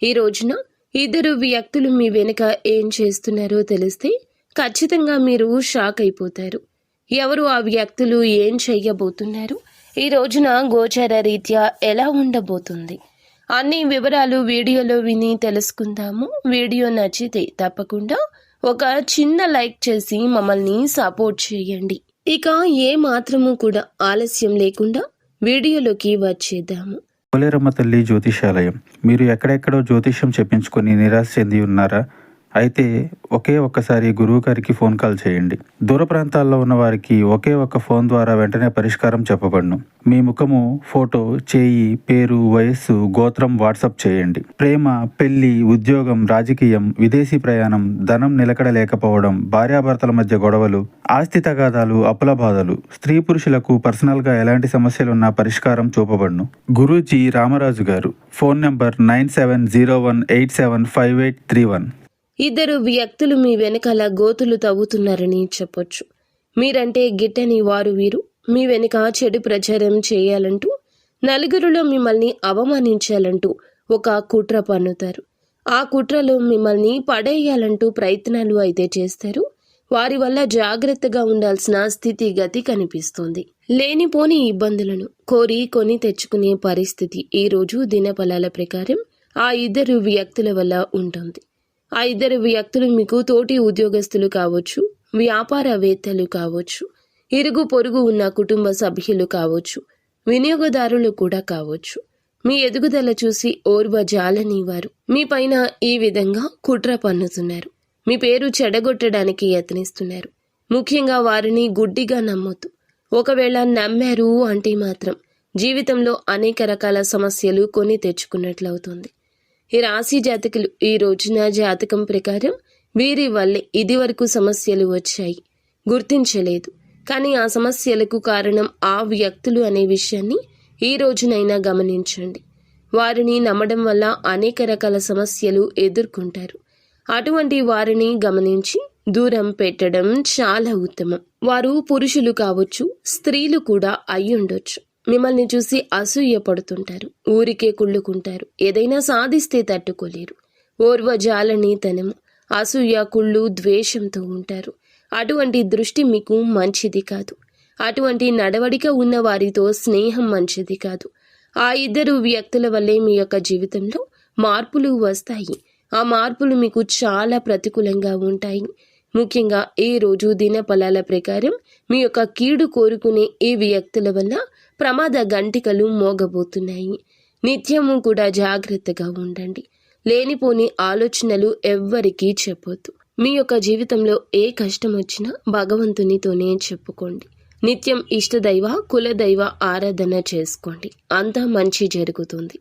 ఈ రోజున ఇద్దరు వ్యక్తులు మీ వెనుక ఏం చేస్తున్నారో తెలిస్తే ఖచ్చితంగా మీరు షాక్ అయిపోతారు. ఎవరు ఆ వ్యక్తులు, ఏం చెయ్యబోతున్నారు, ఈ రోజున గోచర రీత్యా ఎలా ఉండబోతుంది, అన్ని వివరాలు వీడియోలో విని తెలుసుకుందాము. వీడియో నచ్చితే తప్పకుండా ఒక చిన్న లైక్ చేసి మమ్మల్ని సపోర్ట్ చేయండి. ఇక ఏ మాత్రము కూడా ఆలస్యం లేకుండా వీడియోలోకి వచ్చేద్దాము. పోలేరమ్మ తల్లి జ్యోతిషాలయం. మీరు ఎక్కడెక్కడో జ్యోతిష్యం చెప్పించుకొని నిరాశ చెంది ఉన్నారా? అయితే ఒక్కసారి గురువు గారికి ఫోన్ కాల్ చేయండి. దూర ప్రాంతాల్లో ఉన్న వారికి ఒకే ఒక్క ఫోన్ ద్వారా వెంటనే పరిష్కారం చెప్పబడును. మీ ముఖము, ఫోటో, చేయి, పేరు, వయస్సు, గోత్రం వాట్సాప్ చేయండి. ప్రేమ, పెళ్లి, ఉద్యోగం, రాజకీయం, విదేశీ ప్రయాణం, ధనం నిలకడ లేకపోవడం, భార్యాభర్తల మధ్య గొడవలు, ఆస్తి తగాదాలు, అప్పుల బాధలు, స్త్రీ పురుషులకు పర్సనల్గా ఎలాంటి సమస్యలున్నా పరిష్కారం చూపబడును. గురూజీ రామరాజు గారు. Phone number 9701875831. ఇద్దరు వ్యక్తులు మీ వెనకాల గోతులు తవ్వుతున్నారని చెప్పొచ్చు. మీరంటే గిట్టని వారు వీరు మీ వెనుక చెడు ప్రచారం చేయాలంటూ, నలుగురిలో మిమ్మల్ని అవమానించాలంటూ ఒక కుట్ర పన్నుతారు. ఆ కుట్రలో మిమ్మల్ని పడేయాలంటూ ప్రయత్నాలు అయితే చేస్తారు. వారి వల్ల జాగ్రత్తగా ఉండాల్సిన స్థితిగతి కనిపిస్తుంది. లేనిపోని ఇబ్బందులను కోరి కొని తెచ్చుకునే పరిస్థితి ఈ రోజు దినఫలాల ప్రకారం ఆ ఇద్దరు వ్యక్తుల వల్ల ఉంటుంది. ఆ ఇద్దరు వ్యక్తులు మీకు తోటి ఉద్యోగస్తులు కావచ్చు, వ్యాపారవేత్తలు కావచ్చు, ఇరుగు పొరుగు ఉన్న కుటుంబ సభ్యులు కావచ్చు, వినియోగదారులు కూడా కావచ్చు. మీ ఎదుగుదల చూసి ఓర్వజాలని వారు మీ పైన ఈ విధంగా కుట్ర పన్నుతున్నారు. మీ పేరు చెడగొట్టడానికి యత్నిస్తున్నారు. ముఖ్యంగా వారిని గుడ్డిగా నమ్మొద్దు. ఒకవేళ నమ్మారు అంటే మాత్రం జీవితంలో అనేక రకాల సమస్యలు కొని తెచ్చుకున్నట్లవుతుంది. ఈ రాశి జాతకులు ఈ రోజున జాతకం ప్రకారం వీరి వల్లే ఇది వరకు సమస్యలు వచ్చాయి, గుర్తించలేదు. కానీ ఆ సమస్యలకు కారణం ఆ వ్యక్తులు అనే విషయాన్ని ఈ రోజునైనా గమనించండి. వారిని నమ్మడం వల్ల అనేక రకాల సమస్యలు ఎదుర్కొంటారు. అటువంటి వారిని గమనించి దూరం పెట్టడం చాలా ఉత్తమం. వారు పురుషులు కావచ్చు, స్త్రీలు కూడా అయ్యుండొచ్చు. మిమ్మల్ని చూసి అసూయ పడుతుంటారు, ఊరికే కుళ్ళుకుంటారు. ఏదైనా సాధిస్తే తట్టుకోలేరు. ఓర్వజాలనీతనము, అసూయ, కుళ్ళు, ద్వేషంతో ఉంటారు. అటువంటి దృష్టి మీకు మంచిది కాదు. అటువంటి నడవడిక ఉన్న వారితో స్నేహం మంచిది కాదు. ఆ ఇద్దరు వ్యక్తుల వల్లే మీ యొక్క జీవితంలో మార్పులు వస్తాయి. ఆ మార్పులు మీకు చాలా ప్రతికూలంగా ఉంటాయి. ముఖ్యంగా ఈ రోజు దినఫలాల ప్రకారం మీ యొక్క కీడు కోరుకునే ఈ వ్యక్తుల వల్ల ప్రమాద గంటికలు మోగబోతున్నాయి. నిత్యము కూడా జాగ్రత్తగా ఉండండి. లేనిపోని ఆలోచనలు ఎవ్వరికీ చెప్పొద్దు. మీ యొక్క జీవితంలో ఏ కష్టం వచ్చినా భగవంతునితోనే చెప్పుకోండి. నిత్యం ఇష్టదైవ, కులదైవ ఆరాధన చేసుకోండి. అంతా మంచి జరుగుతుంది.